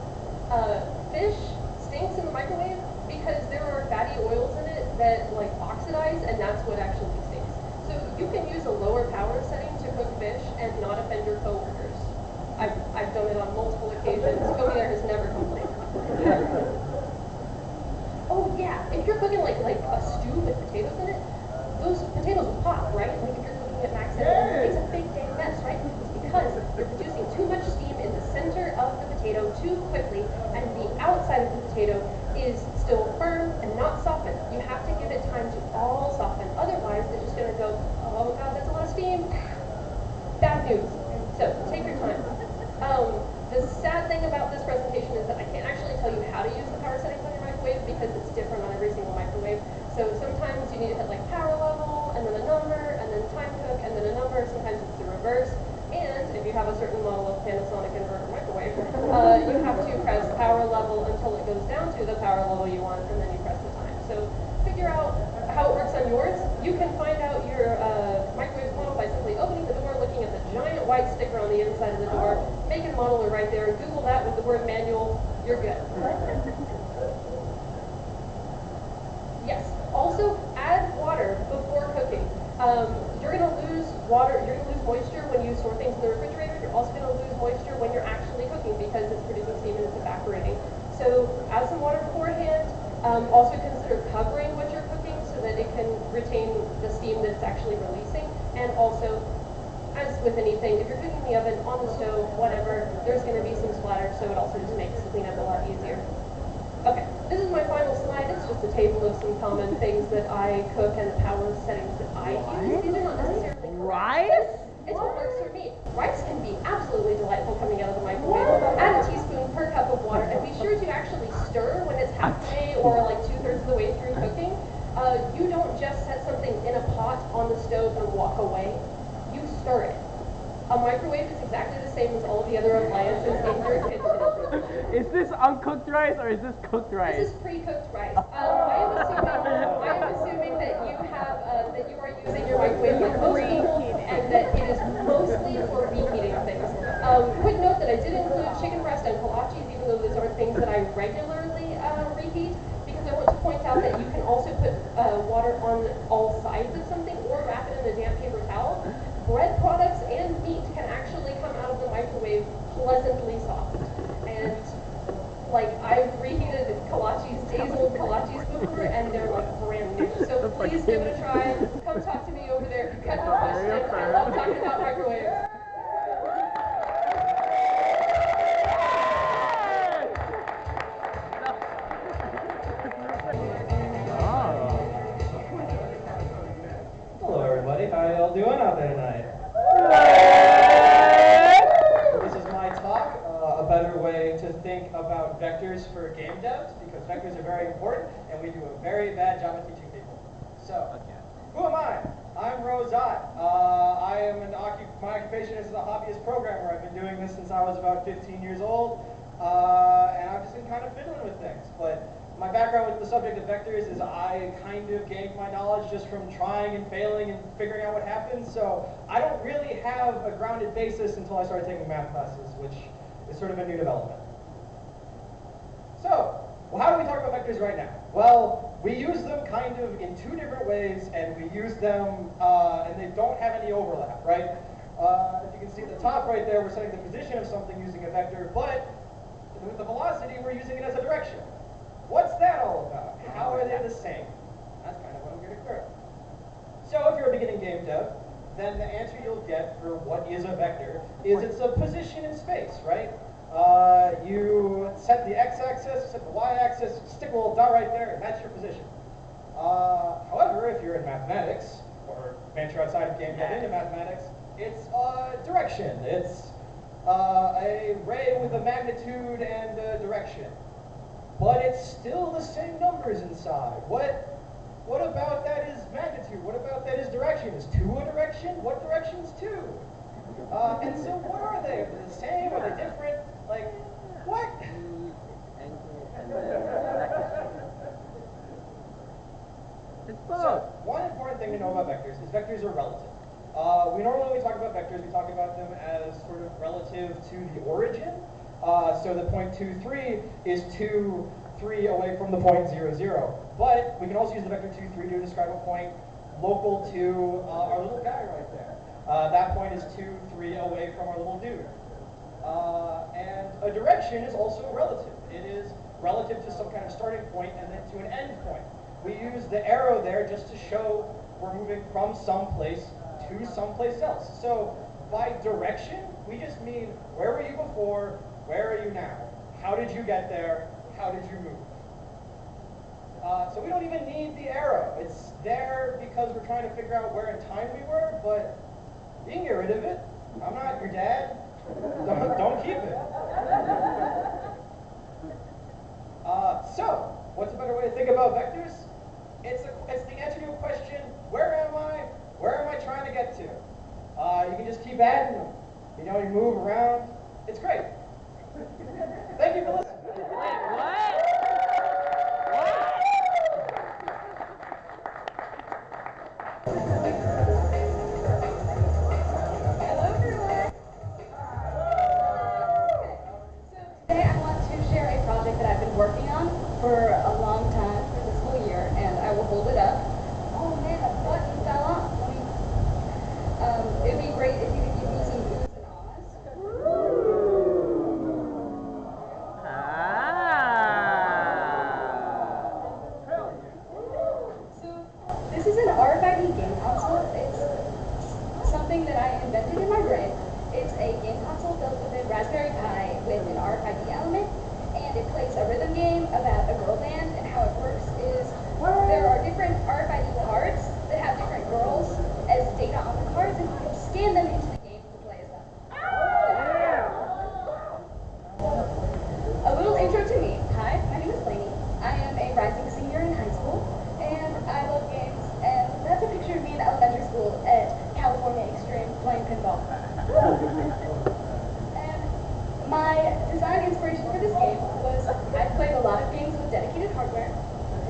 Fish stinks in the microwave because there are fatty oils in it that oxidize, and that's what actually stinks. So you can use a lower power setting to cook fish and not offend your coworkers. I've done it on multiple occasions. Coby there has never complained. Oh yeah, if you're cooking like a stew with potatoes in it, those potatoes will pop, right? If you're cooking at max temperature, it's a big dang mess, right? It's because you're producing too much steam in the center of the potato. potato too quickly, and the outside of the potato is still firm and not softened. You have to give it time to all soften. Otherwise, it's just going to go, oh god, that's a lot of steam. Bad news. So take your time. The sad thing about this presentation is that I can't actually tell you how to use the power settings on your microwave because it's different on every single microwave. So sometimes you need to hit like power level, and then a number, and then time cook, and then a number. Sometimes it's the reverse. And if you have a certain model of Panasonic inverter microwave, you have to press power level until it goes down to the power level you want, and then you press the time. So figure out how it works on yours. You can find out your microwave model by simply opening the door, looking at the giant white sticker on the inside of the door. Make and model are right there. Google that with the word manual. You're good. Yes. Also, add water before cooking. You're going to lose water. You're going to lose moisture when you store things in the refrigerator. You're also going to lose moisture when you're actually cooking because it's producing steam and it's evaporating. So add some water beforehand. Also consider covering what you're cooking so that it can retain the steam that it's actually releasing. And also, as with anything, if you're cooking in the oven, on the stove, whatever, there's going to be some splatter, so it also just makes cleanup a lot easier. Okay, this is my final slide. It's just a table of some common things that I cook and the power settings that I use. These are not necessarily Rice? It's what works for me. Rice can be absolutely delightful coming out of the microwave. Add a teaspoon per cup of water, and be sure to actually stir when it's halfway or like 2/3 of the way through cooking. You don't just set something in a pot on the stove and walk away. You stir it. A microwave is exactly the same as all the other appliances in your kitchen. Is this uncooked rice or is this cooked rice? This is pre-cooked rice. I am assuming that you have that you are using your microwave like most people, and that it is mostly for reheating things. Quick note that I did include chicken breast and kolaches, even though those aren't things that I regularly reheat, because I want to point out that you can also put water on all sides of something or wrap it in a damp paper towel. Bread products and meat can actually come out of the microwave pleasantly soft. And like I've reheated kolaches, days old kolaches before, and they're like brand new. So please give it a try. Come talk to me over there if you've got any questions. I love talking about microwaves. Hello everybody, how y'all doing out there tonight? This is my talk, a better way to think about vectors for game devs, because vectors are very important and we do a very bad job of teaching people. So, who am I? I'm Rosat. My occupation is a hobbyist programmer. I've been doing this since I was about 15 years old, and I've just been kind of fiddling with things. But my background with the subject of vectors is I kind of gained my knowledge just from trying and failing and figuring out what happens. So I don't really have a grounded basis until I started taking math classes, which is sort of a new development. So, how do we talk about vectors right now? Well, we use them kind of in two different ways, and we use them, and they don't have any overlap, right? As you can see at the top right there, we're setting the position of something using a vector, but with the velocity, we're using it as a direction. What's that all about? How are they the same? That's kind of what I'm going to clear up. So if you're a beginning game dev, then the answer you'll get for what is a vector is it's a position in space, right? You set the x-axis, set the y-axis, stick a little dot right there, and that's your position. However, if you're in mathematics, or venture outside of game dev into mathematics, it's direction. It's a ray with a magnitude and a direction. But it's still the same numbers inside. What about that is magnitude? What about that is direction? Is 2 a direction? What direction is 2? And so what are they? Are they the same? Are they different? Like, what? It's both. So, one important thing to know about vectors is vectors are relative. We normally, when we talk about vectors, we talk about them as sort of relative to the origin. So the point 2, 3 is 2, 3 away from the point 0, 0. But we can also use the vector 2, 3 to describe a point local to our little guy right there. That point is 2, 3 away from our little dude. And a direction is also relative. It is relative to some kind of starting point and then to an end point. We use the arrow there just to show we're moving from some place to someplace else. So by direction, we just mean where were you before, Where are you now? How did you get there? How did you move? So we don't even need the arrow. It's there because we're trying to figure out where in time we were, but you can get rid of it. I'm not your dad. Don't keep it. So, what's a better way to think about vectors? It's the answer to a question, where am I? Where am I trying to get to? You can just keep adding them. You know, you move around. It's great. Thank you for listening. Hello, everyone. So today I want to share a project that I've been working on for a long time, for this whole year, and I will hold it up. Oh man, the button fell off. It'd be great if you could give me some oohs and ahs. So this is an RFID game console. It's something that I invented in my brain. It's a game console built with a Raspberry Pi with an RFID element, and it plays a rhythm game about a girl band. And how it works is there are different RFID cards that have different girls as data on the cards, and you can scan them into the game to play as them. A little intro to me. Hi, my name is Lainey. I am a rising senior in high school, and I love games, and that's a picture of me in elementary school at California Extreme playing pinball. And my design inspiration for this game was I played a lot of games with dedicated hardware,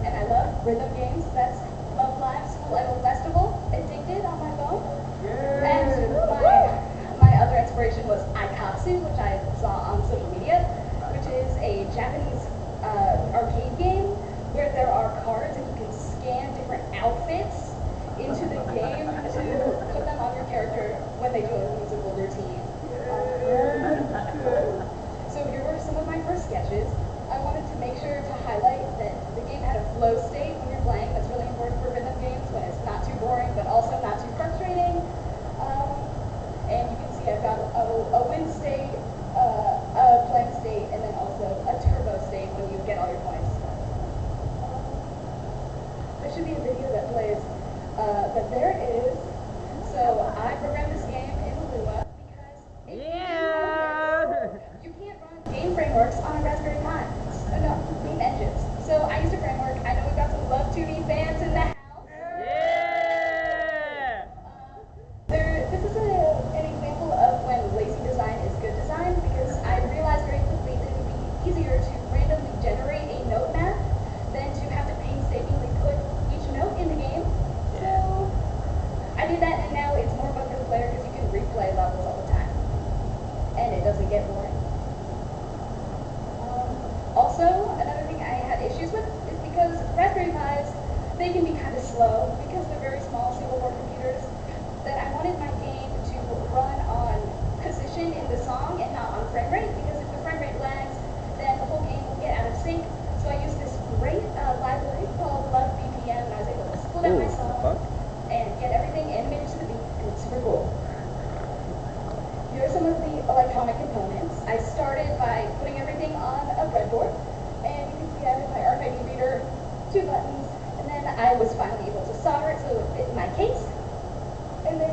and I love rhythm games. That's Love Live School Idol Festival, Addicted on my phone. And my other inspiration was Aikatsu, which I saw on social media, which is a Japanese arcade game where there are cards and you can scan different outfits into the game to put them on your character when they do a musical routine. So here were some of my first sketches. I wanted to make sure to highlight that the game had a flow state when you're playing. That's really important for rhythm games, when it's not too boring, but also not too frustrating. And you can see I've got a win state, a plan state, and then also a turbo state when you get all your points. There should be a video that plays, but there it is. So I programmed this game in Lua because you can't run game frameworks on a Raspberry Pi. No, game engines. So I used a framework. I know we've got some Love 2D fans in the house. This is an example of when lazy design is good design, because I realized very quickly that it would be easier to randomly generate a note map than to have to painstakingly put each note in the game. So I did that, and now it's more fun for the player because you can replay levels all the time, and it doesn't get boring. Also, another thing I had issues with is because Raspberry Pis, they can be kind of slow because they're very small single-board computers, that I wanted my game to run on position in the song and not on frame rate, because if the frame rate lags, then the whole game will get out of sync. So I used this great library called Love BPM, and I was able to split up my song and get everything animated to the beat, and it's super cool. Here are some of the electronic components. I started by putting everything on a breadboard, and you can see I have my RFID reader, 2 buttons, and then I was finally able to solder it so it fit in my case. And then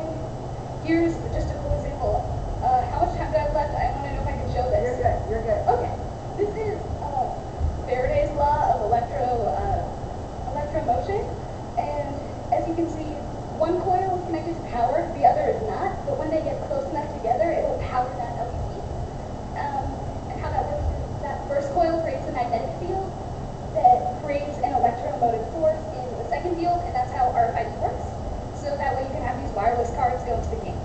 here's just a cool example. How much time do I have left? I want to know if I can show this. You're good. You're good. Okay. This is Faraday's law of electromotion, and as you can see, one coil is connected to power, the other is not, but when they get close enough together, it will power that LED. And how that works is that first coil creates a magnetic field that creates an electromotive force in the second field, and that's how RFID works. So that way you can have these wireless cards go into the game.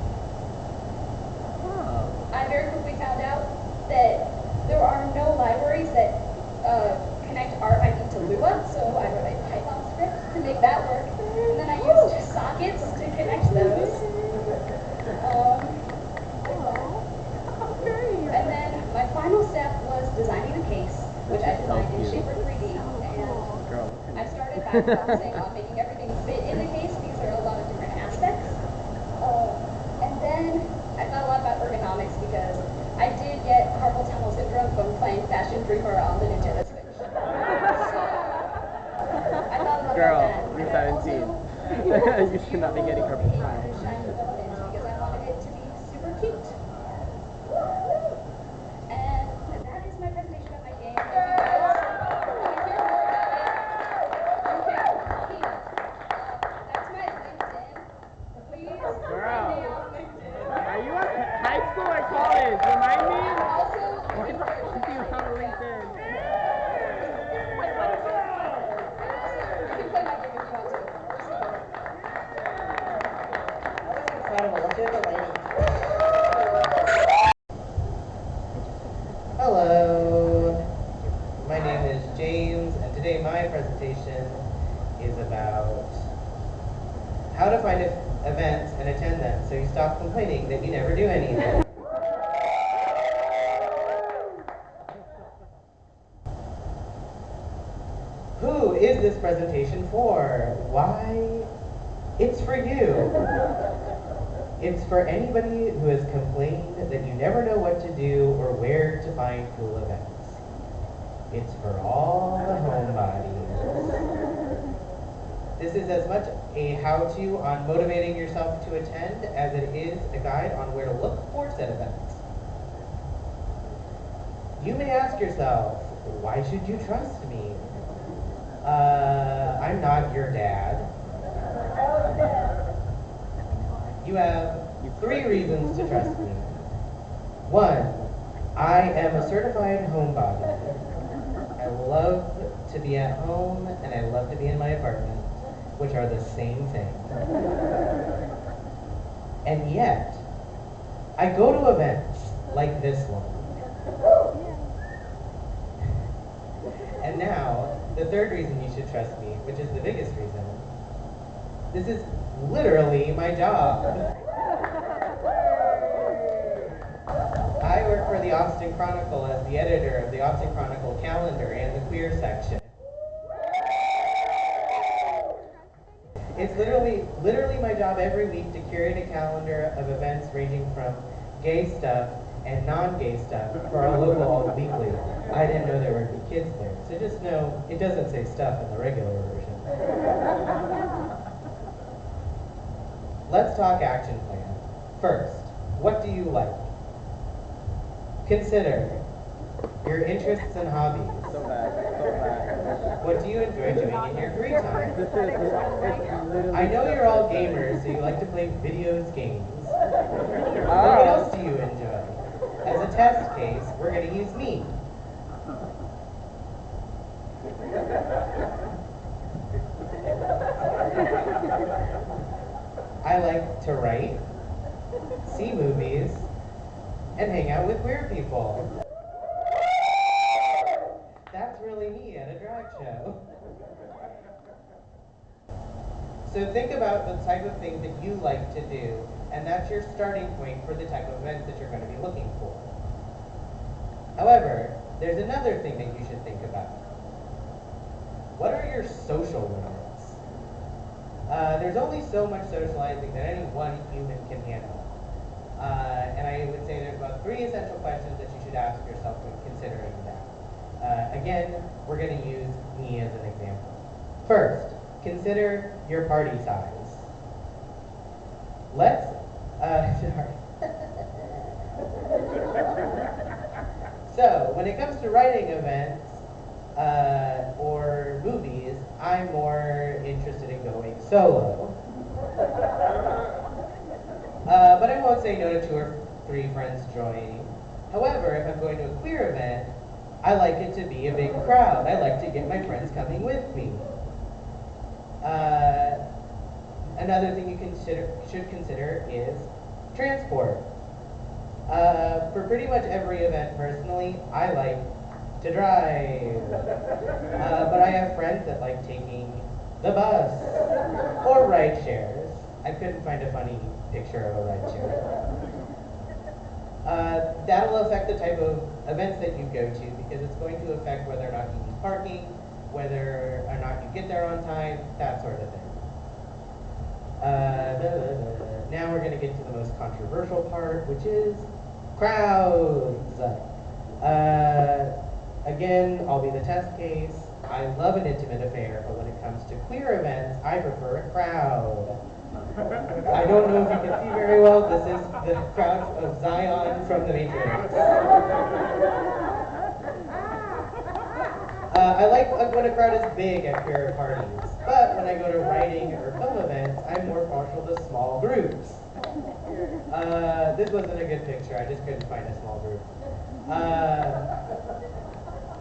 I very quickly found out that there are no libraries that connect RFID to Lua, so I wrote a Python script to make that work. And then I used sockets to connect those. And then my final step was designing the case, which I designed in Shaper 3D. And I started by focusing on making everything fit in the case because there are a lot of different aspects. And then I thought a lot about ergonomics because I did get carpal tunnel syndrome not be getting her Shiny prize. buttons because I wanted it to be super cute. And that is my presentation of my game. If you guys want to hear more about it, you can that's my LinkedIn. Please Girl. find me on LinkedIn. Are you at high school or college? Remind me. Also, Why the fuck do you have a LinkedIn? you can play my game if you want to. Incredible. Let's hear the Lainey. Hello, my name is James, and today my presentation is about how to find events and attend them so you stop complaining that you never do anything. Who is this presentation for? Why, it's for you. It's for anybody who has complained that you never know what to do or where to find cool events. It's for all the homebodies. This is as much a how-to on motivating yourself to attend as it is a guide on where to look for said events. You may ask yourself, why should you trust me? I'm not your dad. You have 3 reasons to trust me. 1, I am a certified homebody. I love to be at home and I love to be in my apartment, which are the same thing. And yet, I go to events like this one. And now, the 3rd reason you should trust me, which is the biggest reason, this is literally my job. I work for the Austin Chronicle as the editor of the Austin Chronicle calendar and the queer section. It's literally my job every week to curate a calendar of events ranging from gay stuff and non-gay stuff for our local Alt Weekly. I didn't know there would be kids there, so just know it doesn't say stuff in the regular version. Let's talk action plan. First, what do you like? Consider your interests and hobbies. So bad. What do you enjoy doing in your free time? This is literally. I know you're all gamers, so you like to play videos games. But what else do you enjoy? As a test case, we're going to use me. I like to write, see movies, and hang out with weird people. That's really me at a drag show. So think about the type of thing that you like to do, and that's your starting point for the type of events that you're going to be looking for. However, there's another thing that you should think about. What are your social limits? There's only so much socializing that any one human can handle. And I would say there's about 3 essential questions that you should ask yourself when considering that. Again, we're going to use me as an example. First, consider your party size. Let's, sorry. So, when it comes to writing events or movies, I'm more interested in going solo. But I won't say no to 2 or 3 friends joining. However, if I'm going to a queer event, I like it to be a big crowd. I like to get my friends coming with me. Another thing you should consider is transport. For pretty much every event, personally, I like to drive. But I have friends that like taking the bus or ride shares. I couldn't find a funny picture of a ride share. That'll affect the type of events that you go to because it's going to affect whether or not you need parking, whether or not you get there on time, that sort of thing. Now we're going to get to the most controversial part, which is crowds. Again, I'll be the test case. I love an intimate affair, but when it comes to queer events, I prefer a crowd. I don't know if you can see very well, this is the crowd of Zion from the Matrix. I like when a crowd is big at queer parties, but when I go to writing or film events, I'm more partial to small groups. This wasn't a good picture, I just couldn't find a small group.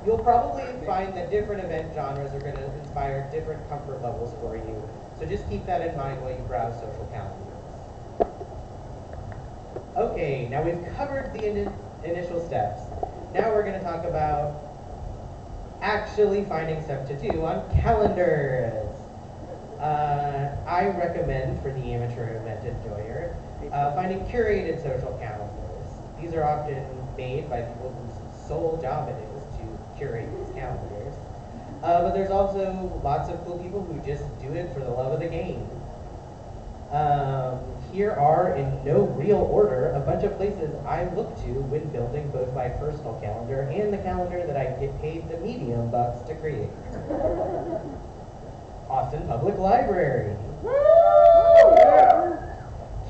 You'll probably find that different event genres are going to inspire different comfort levels for you, so just keep that in mind while you browse social calendars. Okay, now we've covered the initial steps. Now we're going to talk about actually finding stuff to do on calendars. I recommend for the amateur event enjoyer finding curated social calendars. These are often made by people whose sole job it is to curate these calendars. But there's also lots of cool people who just do it for the love of the game. Here are, in no real order, a bunch of places I look to when building both my personal calendar and the calendar that I get paid the medium bucks to create. Austin Public Library.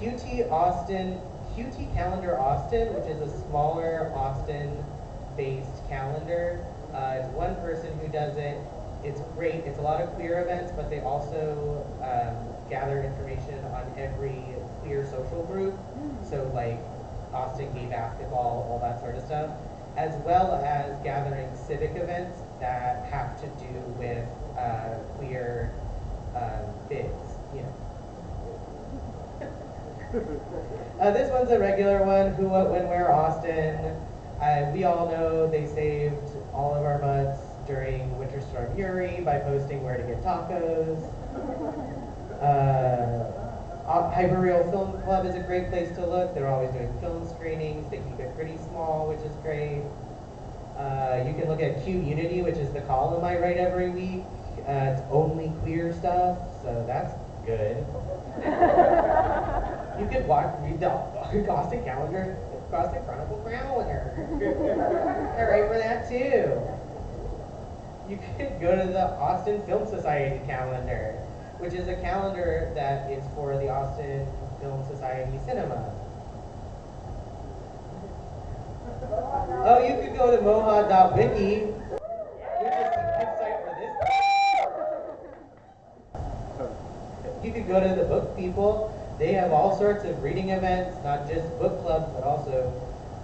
QT Calendar Austin, which is a smaller Austin-based calendar. It's one person who does it. It's great. It's a lot of queer events, but they also gather information on every queer social group. So like Austin gay basketball, all that sort of stuff, as well as gathering civic events that have to do with queer bids, you know. This one's a regular one, Who, What, When, Where, Austin. We all know they saved all of our butts during Winter Storm Uri by posting where to get tacos. Hyrule Film Club is a great place to look. They're always doing film screenings. They keep it pretty small, which is great. You can look at Cute Unity, which is the column I write every week. It's only queer stuff, so that's good. You could read the Austin calendar, Austin Chronicle calendar. I write for that too. You could go to the Austin Film Society calendar, which is a calendar that is for the Austin Film Society Cinema. Oh, you could go to moha.wiki, which is the website for this. You could go to the Book People. They have all sorts of reading events, not just book clubs, but also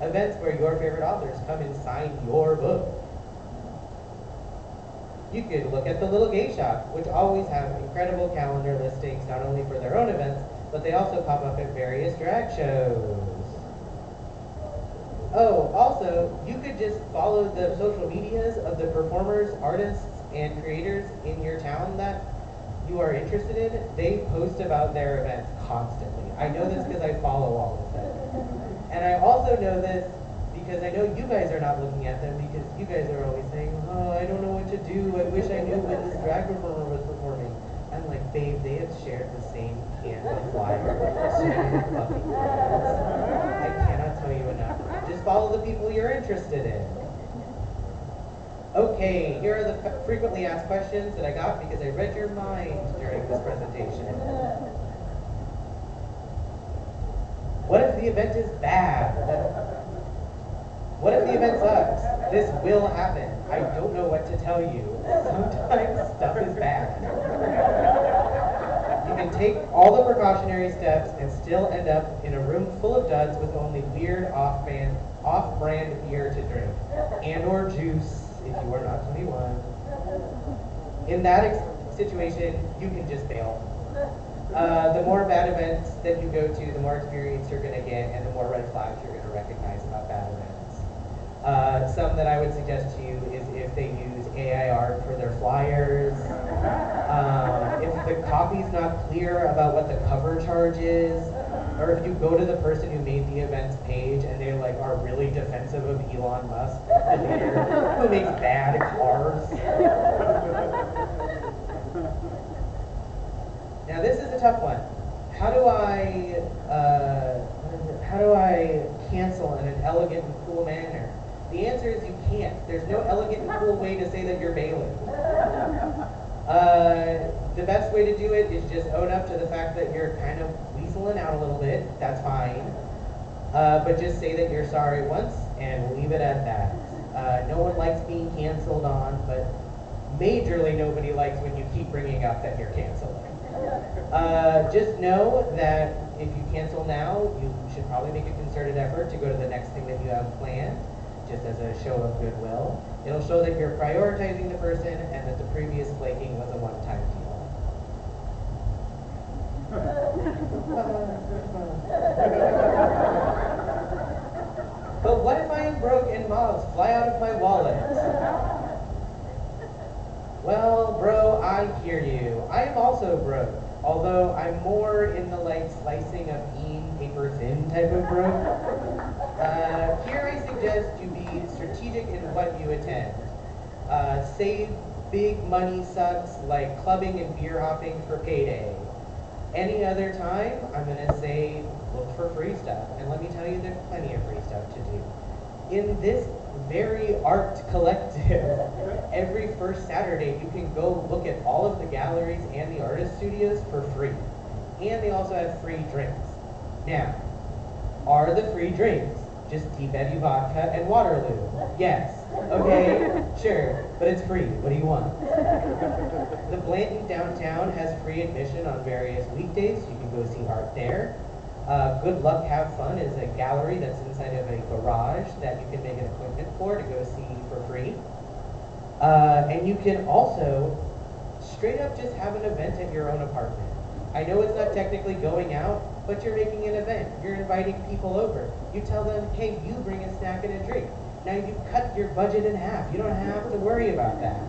events where your favorite authors come and sign your book. You could look at the Little Gay Shop, which always have incredible calendar listings, not only for their own events, but they also pop up at various drag shows. Oh, also, you could just follow the social medias of the performers, artists, and creators in your town that you are interested in. They post about their events constantly. I know this because I follow all of them. And I also know this because I know you guys are not looking at them because you guys are always saying, oh, I don't know what to do. I wish I knew when this drag performer was performing. I'm like, babe, they have shared the same candle flyer so many fucking times. I cannot tell you enough. Just follow the people you're interested in. Okay, here are the frequently asked questions that I got because I read your mind during this presentation. What if the event is bad? What if the event sucks? This will happen. I don't know what to tell you. Sometimes stuff is bad. You can take all the precautionary steps and still end up in a room full of duds with only weird off-brand beer to drink, and or juice if you are not 21. In that situation, you can just bail. The more bad events that you go to, the more experience you're going to get, and the more red flags you're going to recognize about bad events. Some that I would suggest to you is if they use AI art for their flyers, if the copy's not clear about what the cover charge is, or if you go to the person who made the event's page and they like are really defensive of Elon Musk, who makes bad cars. Now this is a tough one. How do I cancel in an elegant and cool manner? The answer is you can't. There's no elegant and cool way to say that you're bailing. The best way to do it is just own up to the fact that you're kind of weaseling out a little bit. That's fine. But just say that you're sorry once and leave it at that. No one likes being canceled on, but majorly nobody likes when you keep bringing up that you're canceling. Just know that if you cancel now, you should probably make a concerted effort to go to the next thing that you have planned, just as a show of goodwill. It'll show that you're prioritizing the person and that the previous flaking was a one-time deal. But what if I am broke and mobs fly out of my wallet? Well, bro, I hear you. I am also broke, although I'm more in the like slicing a bean paper thin type of broke. Here I suggest you be strategic in what you attend. Save big money sucks like clubbing and beer hopping for payday. Any other time, I'm gonna say look for free stuff. And let me tell you, there's plenty of free stuff to do. In this very art collective, every first Saturday you can go look at all of the galleries and the artist studios for free. And they also have free drinks. Now, are the free drinks just Tea Betty vodka and Waterloo? Yes. Okay, sure, but it's free. What do you want? The Blanton downtown has free admission on various weekdays. You can go see art there. Good Luck Have Fun is a gallery that's inside of a garage that you can make an appointment for to go see for free. And you can also straight up just have an event at your own apartment. I know it's not technically going out, but you're making an event. You're inviting people over. You tell them, hey, you bring a snack and a drink. Now you cut your budget in half. You don't have to worry about that.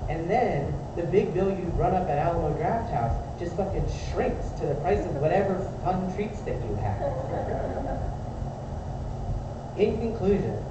And then the big bill you run up at Alamo Draft House just fucking shrinks to the price of whatever fun treats that you have. In conclusion,